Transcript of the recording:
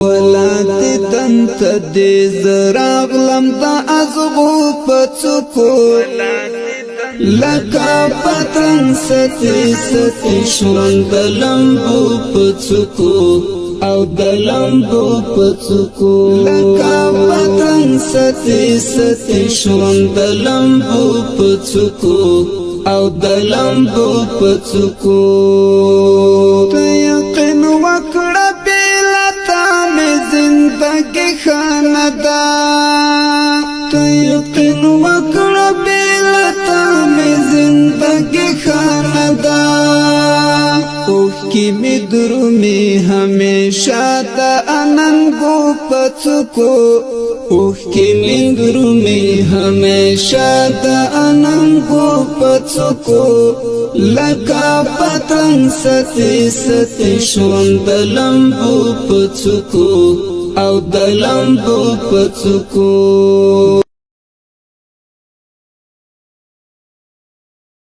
ولادي دنت دي زراغ لم دا ازغو پڅکو لکا پتنگ ستی ستی شون دلمبو پڅکو او دلمبو پڅکو لکا پتنگ ستی ستی شون دلمبو پڅکو او دلمبو پڅکو ته یقین وکړه بلتا می زندگی خاندا ته یقین وکړه بلتا می زندگی خاندا اوه کی می درومی همیشه دا اننگو پڅکو اوه کی می درومی همیشه دا اننگو پڅکو لکا پتنگ ستی ستی شون دلمبو پڅکو او دلمبو پڅکو